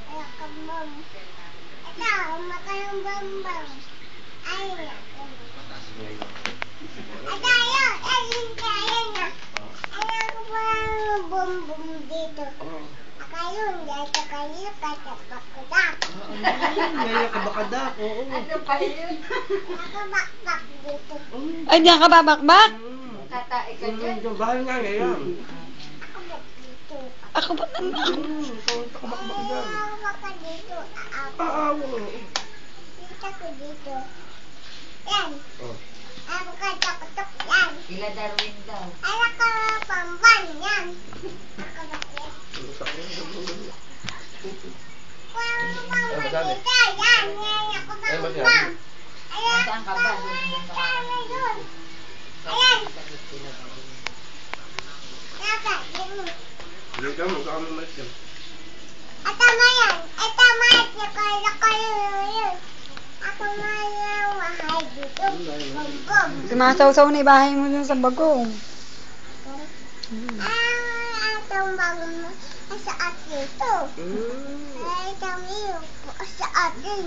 Bam. Ito, makayong bambang. Ay, ito, ayun na. Ayan ko pa bum-bum dito. Akayun, dito kayo, katabak-kadak. Ngayon kabakadak, oo. Ano pa yun? Nakabakbak dito. Ay, di ka babakbak? Tatai ka dyan. Bahal nga ngayon. Ako ba dito? Ako ba naman? Ikaw kabakbak dyan. Ako ka dito. Ako. Oo. Dito ko dito. Yan. Oh. Ako ka tok-tok yan. Ila Darwin daw. Ay, ako pamban yan. Ako ba dito? Kung pamban dito, yan. Yan, ako pamban. Ayan, Saan ka ba? pamban yun. Ayan. Dapat, yun. Hindi ka mo, kami malis yan. At tama yan. Ay, tama yan. Ako nga yung mahay dito. Bum-bum. Sumasaw-saw na ibahay mo dun sa bagong. Itong bagong sa atin ito. Ay, itong iyo sa atin.